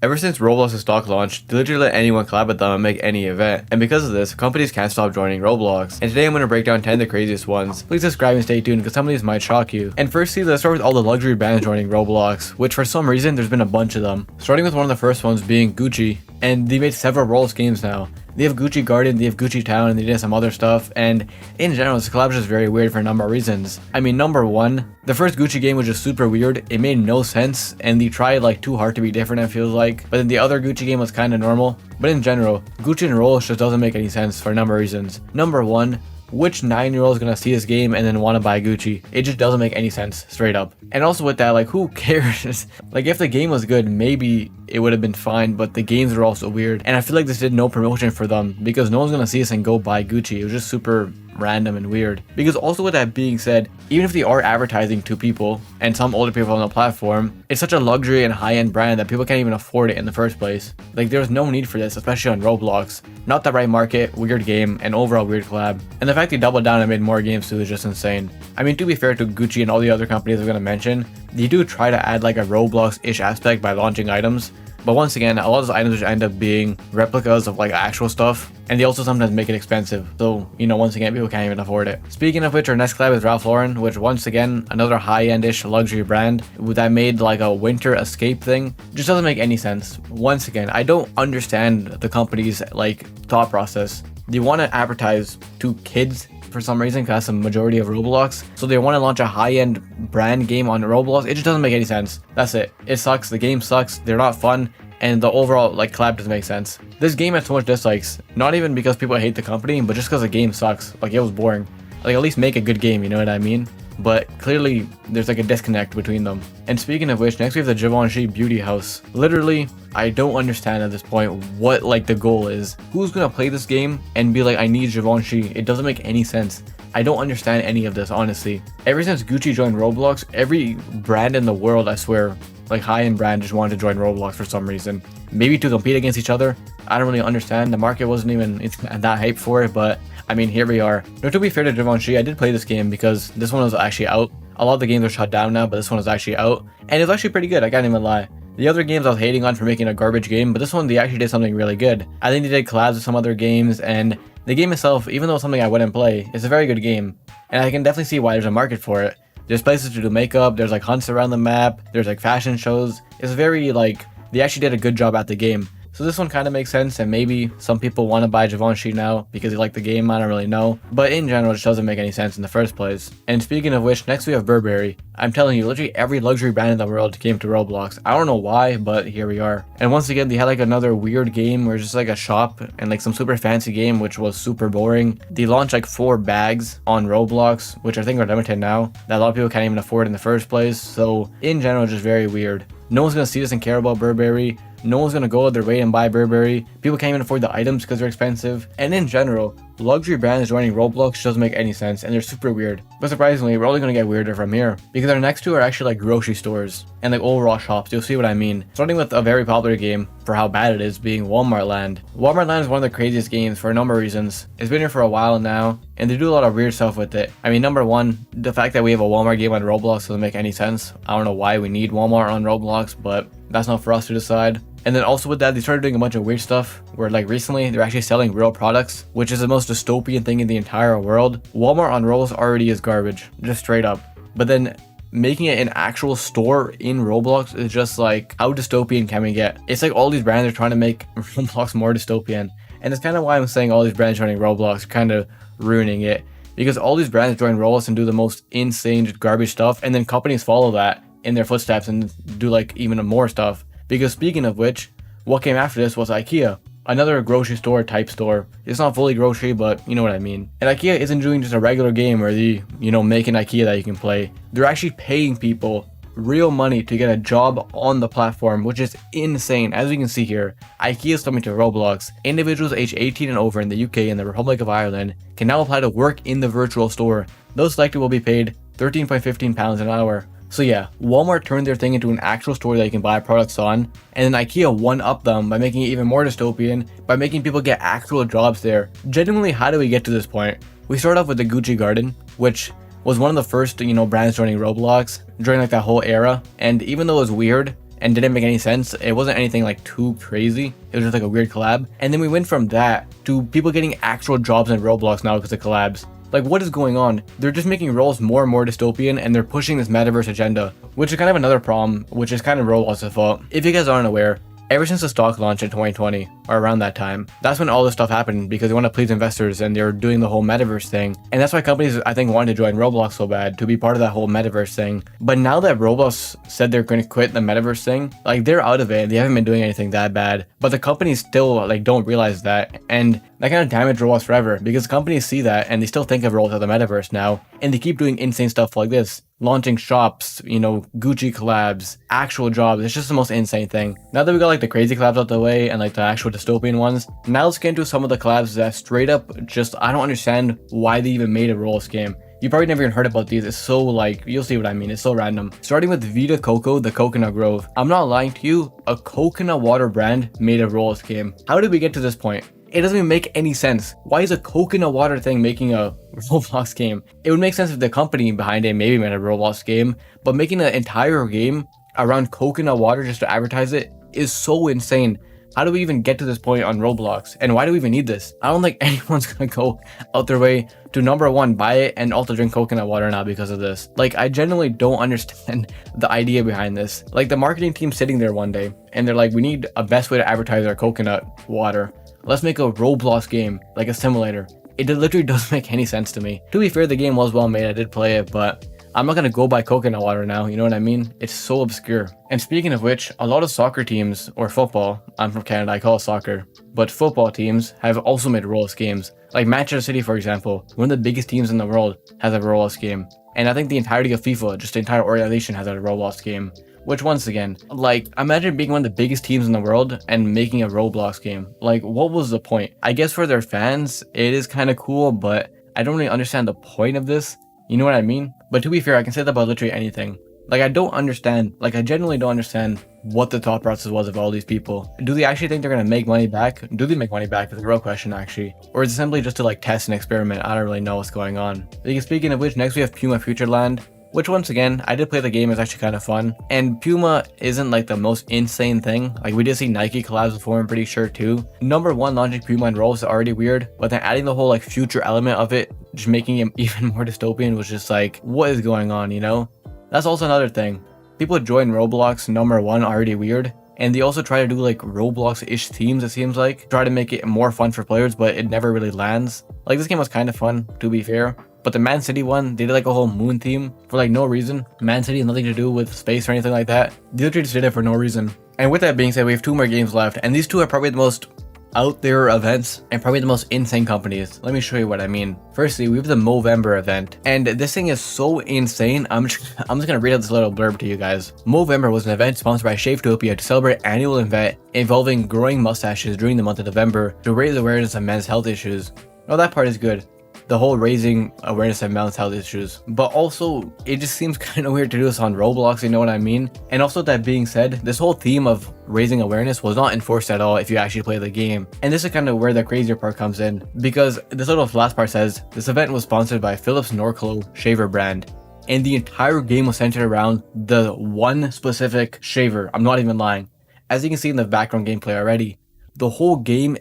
Ever since Roblox's stock launched, they literally let anyone collab with them and make any event. And because of this, companies can't stop joining Roblox. And today I'm going to break down 10 of the craziest ones. Please subscribe and stay tuned because some of these might shock you. And firstly, let's start with all the luxury brands joining Roblox, which for some reason there's been a bunch of them. Starting with one of the first ones being Gucci. And they made several Roblox games now. They have Gucci Garden, they have Gucci Town, and they did some other stuff, and in general, this collab is just very weird for a number of reasons. I mean, number one, the first Gucci game was just super weird, it made no sense, and they tried like too hard to be different, it feels like, but then the other Gucci game was kinda normal. But in general, Gucci and Roblox just doesn't make any sense for a number of reasons. Number one, which 9-year-old is gonna see this game and then want to buy Gucci? It just doesn't make any sense, straight up. And also with that, like, who cares? Like, if the game was good, maybe it would have been fine, but the games were also weird. And I feel like this did no promotion for them because no one's gonna see this and go buy Gucci. It was just super random and weird. Because also with that being said, even if they are advertising to people and some older people on the platform, it's such a luxury and high-end brand that people can't even afford it in the first place. Like, there's no need for this, especially on Roblox. Not the right market, weird game, and overall weird collab. And the fact they doubled down and made more games too is just insane. I mean, to be fair to Gucci and all the other companies I'm gonna mention, they do try to add like a Roblox-ish aspect by launching items. But once again, a lot of those items just end up being replicas of like actual stuff, and they also sometimes make it expensive. So, you know, once again, people can't even afford it. Speaking of which, our next collab is Ralph Lauren, which once again, another high-end-ish luxury brand that made like a winter escape thing. Just doesn't make any sense. Once again, I don't understand the company's like thought process. They want to advertise to kids for some reason because that's the majority of Roblox. So they want to launch a high-end brand game on Roblox. It just doesn't make any sense. That's it. It sucks. The game sucks. They're not fun. And the overall like collab doesn't make sense. This game has so much dislikes. Not even because people hate the company, but just because the game sucks. Like, it was boring. Like, at least make a good game, you know what I mean? But clearly there's like a disconnect between them. And speaking of which, next we have the Givenchy Beauty House. Literally, I don't understand at this point what like the goal is. Who's gonna play this game and be like, I need Givenchy? It doesn't make any sense. I don't understand any of this, honestly. Ever since Gucci joined Roblox, every brand in the world, I swear, like high-end brand, just wanted to join Roblox for some reason. Maybe to compete against each other. I don't really understand. The market wasn't even that hyped for it, but I mean, here we are. Now, to be fair to Givenchy, I did play this game because this one was actually out. A lot of the games are shut down now, but this one was actually out. And it was actually pretty good, I can't even lie. The other games I was hating on for making a garbage game, but this one they actually did something really good. I think they did collabs with some other games, and the game itself, even though it's something I wouldn't play, it's a very good game. And I can definitely see why there's a market for it. There's places to do makeup, there's like hunts around the map, there's like fashion shows. It's very like, they actually did a good job at the game. So this one kind of makes sense, and maybe some people want to buy Givenchy now because they like the game, I don't really know. But in general, it just doesn't make any sense in the first place. And speaking of which, next we have Burberry. I'm telling you, literally every luxury brand in the world came to Roblox. I don't know why, but here we are. And once again, they had like another weird game where it's just like a shop and like some super fancy game, which was super boring. They launched like 4 bags on Roblox, which I think are limited now, that a lot of people can't even afford in the first place. So in general, just very weird. No one's gonna see this and care about Burberry. No one's gonna go out their way and buy Burberry. People can't even afford the items because they're expensive. And in general, luxury brands joining Roblox doesn't make any sense, and they're super weird. But surprisingly, we're only gonna get weirder from here because our next two are actually like grocery stores and like overall shops. You'll see what I mean. Starting with a very popular game for how bad it is, being Walmart Land. Walmart Land is one of the craziest games for a number of reasons. It's been here for a while now, and they do a lot of weird stuff with it. I mean, number one, the fact that we have a Walmart game on Roblox doesn't make any sense. I don't know why we need Walmart on Roblox, but that's not for us to decide. And then also with that, they started doing a bunch of weird stuff where like recently they're actually selling real products, which is the most dystopian thing in the entire world. Walmart on Roblox already is garbage, just straight up. But then making it an actual store in Roblox is just like, how dystopian can we get? It's like all these brands are trying to make Roblox more dystopian. And it's kind of why I'm saying all these brands joining Roblox are kind of ruining it. Because all these brands join Roblox and do the most insane garbage stuff, and then companies follow that in their footsteps and do like even more stuff. Because speaking of which, what came after this was IKEA. Another grocery store type store. It's not fully grocery, but you know what I mean. And IKEA isn't doing just a regular game where they, you know, make an IKEA that you can play. They're actually paying people real money to get a job on the platform, which is insane. As you can see here, IKEA is coming to Roblox. Individuals aged 18 and over in the UK and the Republic of Ireland can now apply to work in the virtual store. Those selected will be paid £13.15 an hour. So yeah, Walmart turned their thing into an actual store that you can buy products on, and then IKEA one-upped them by making it even more dystopian, by making people get actual jobs there. Genuinely, how do we get to this point? We start off with the Gucci Garden, which was one of the first, brands joining Roblox during like that whole era. And even though it was weird, and didn't make any sense. It wasn't anything like too crazy. It was just like a weird collab. And then we went from that to people getting actual jobs in Roblox now because of collabs. Like, what is going on? They're just making roles more and more dystopian, and they're pushing this metaverse agenda, which is kind of another problem, which is kind of Roblox's fault. If you guys aren't aware, ever since the stock launch in 2020, or around that time, that's when all this stuff happened because they want to please investors and they're doing the whole metaverse thing. And that's why companies, I think, wanted to join Roblox so bad, to be part of that whole metaverse thing. But now that Roblox said they're going to quit the metaverse thing, like, they're out of it. They haven't been doing anything that bad. But the companies still, like, don't realize that. And that kind of damaged Roblox forever because companies see that and they still think of Roblox as the metaverse now. And they keep doing insane stuff like this. Launching shops, you know, Gucci collabs, actual jobs. It's just the most insane thing. Now that we got like the crazy collabs out the way and like the actual dystopian ones, now let's get into some of the collabs that straight up just, I don't understand why they even made a Roblox game. You probably never even heard about these. It's so like, you'll see what I mean. It's so random. Starting with Vita Coco, the Coconut Grove. I'm not lying to you, a coconut water brand made a Roblox game. How did we get to this point? It doesn't even make any sense. Why is a coconut water thing making a Roblox game? It would make sense if the company behind it maybe made a Roblox game, but making an entire game around coconut water just to advertise it is so insane. How do we even get to this point on Roblox? And why do we even need this? I don't think anyone's gonna go out their way to, number one, buy it and also drink coconut water now because of this. Like, I genuinely don't understand the idea behind this. Like, the marketing team sitting there one day and they're like, we need a best way to advertise our coconut water. Let's make a Roblox game, like a simulator. It literally doesn't make any sense to me. To be fair, the game was well made. I did play it, but I'm not gonna go buy coconut water now, you know what I mean? It's so obscure. And speaking of which, a lot of soccer teams, or football, I'm from Canada, I call it soccer, but football teams have also made Roblox games. Like Manchester City, for example, one of the biggest teams in the world, has a Roblox game. And I think the entirety of FIFA, just the entire organization, has a Roblox game. Which, once again, like, imagine being one of the biggest teams in the world and making a Roblox game. Like, what was the point? I guess for their fans, it is kind of cool, but I don't really understand the point of this. You know what I mean? But to be fair, I can say that about literally anything. Like, I don't understand, like, I genuinely don't understand what the thought process was of all these people. Do they actually think they're gonna make money back? Do they make money back is a real question, actually. Or is it simply just to, like, test and experiment? I don't really know what's going on. Like, speaking of which, next we have Puma Futureland, which, once again, I did play the game. It's actually kind of fun. And Puma isn't like the most insane thing. Like, we did see Nike collabs before, I'm pretty sure too. Number one, launching Puma and Rolls is already weird, but then adding the whole like future element of it, just making it even more dystopian, was just like, what is going on, you know? That's also another thing. People join Roblox, number one, already weird. And they also try to do like Roblox-ish themes, it seems like. Try to make it more fun for players, but it never really lands. Like, this game was kind of fun, to be fair. But the Man City one, they did like a whole moon theme for like no reason. Man City has nothing to do with space or anything like that. They literally just did it for no reason. And with that being said, we have 2 more games left. And these 2 are probably the most out there events and probably the most insane companies. Let me show you what I mean. Firstly, we have the Movember event, and this thing is so insane. I'm just gonna read out this little blurb to you guys. Movember was an event sponsored by Shavetopia to celebrate an annual event involving growing mustaches during the month of November to raise awareness of men's health issues. Oh, that part is good. The whole raising awareness of men's health issues, but also it just seems kind of weird to do this on Roblox, you know what I mean? And also, that being said, this whole theme of raising awareness was not enforced at all if you actually play the game. And this is kind of where the crazier part comes in, because this little last part says this event was sponsored by Philips Norclo shaver brand, and the entire game was centered around the one specific shaver. I'm not even lying. As you can see in the background gameplay already, the whole game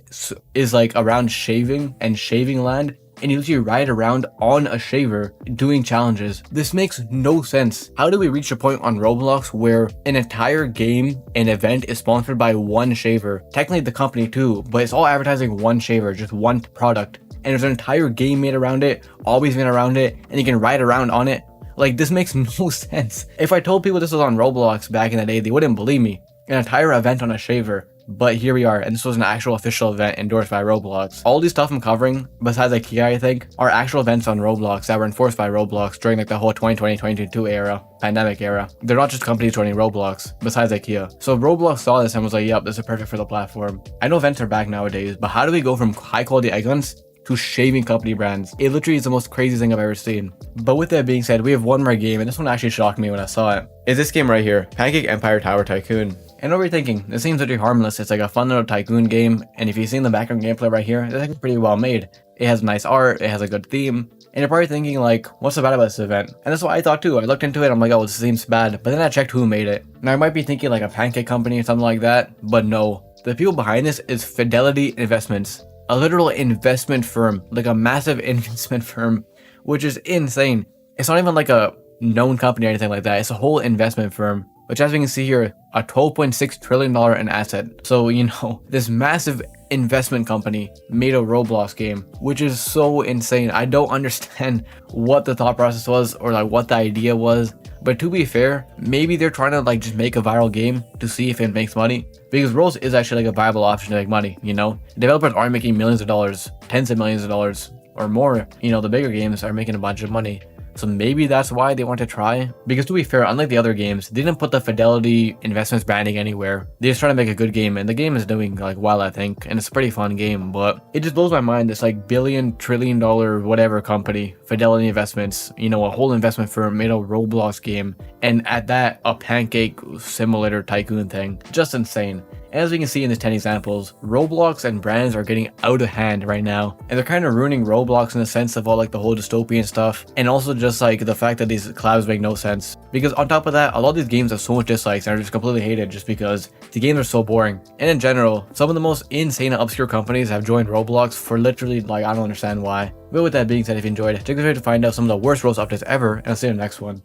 is like around shaving and shaving land, and you literally ride around on a shaver doing challenges. This makes no sense. How do we reach a point on Roblox where an entire game, an event, is sponsored by one shaver? Technically the company too, but it's all advertising one shaver, just one product. And there's an entire game made around it, always been around it, and you can ride around on it. Like, this makes no sense. If I told people this was on Roblox back in the day, they wouldn't believe me. An entire event on a shaver. But here we are, and this was an actual official event endorsed by Roblox. All these stuff I'm covering, besides IKEA I think, are actual events on Roblox that were enforced by Roblox during like the whole 2020-2022 era, pandemic era. They're not just companies joining Roblox, besides IKEA. So Roblox saw this and was like, yep, this is perfect for the platform. I know events are back nowadays, but how do we go from high quality icons to shaving company brands? It literally is the most crazy thing I've ever seen. But with that being said, we have one more game, and this one actually shocked me when I saw it. It's this game right here, Pancake Empire Tower Tycoon. And what were you thinking? This seems literally harmless. It's like a fun little tycoon game, and if you've seen the background gameplay right here, it's actually pretty well made. It has nice art, it has a good theme, And you're probably thinking like, what's so bad about this event? And that's what I thought too. I looked into it, I'm like, oh, this seems bad. But then I checked who made it. Now I might be thinking like a pancake company or something like that, but no. The people behind this is Fidelity Investments, a literal investment firm, like a massive investment firm, which is insane. It's not even like a known company or anything like that. It's a whole investment firm, which, as we can see here, a $12.6 trillion in asset. So, you know, this massive investment company made a Roblox game, which is so insane. I don't understand what the thought process was or like what the idea was. But to be fair, maybe they're trying to like just make a viral game to see if it makes money. Because Roblox is actually like a viable option to make money, you know? Developers aren't making millions of dollars, tens of millions of dollars, or more. You know, the bigger games are making a bunch of money. So maybe that's why they want to try. Because to be fair, unlike the other games, they didn't put the Fidelity Investments branding anywhere. They just try to make a good game, and the game is doing like well, I think, and it's a pretty fun game. But it just blows my mind. This like billion, trillion dollar whatever company, Fidelity Investments, you know, a whole investment firm made a Roblox game, and at that, a pancake simulator tycoon thing. Just insane. As we can see in these 10 examples, Roblox and brands are getting out of hand right now, and they're kind of ruining Roblox in the sense of all like the whole dystopian stuff, and also just like the fact that these collabs make no sense. Because on top of that, a lot of these games have so much dislikes and are just completely hated just because the games are so boring. And in general, some of the most insane and obscure companies have joined Roblox for literally like I don't understand why. But with that being said, if you enjoyed, check this video to find out some of the worst Roblox updates ever, and I'll see you in the next one.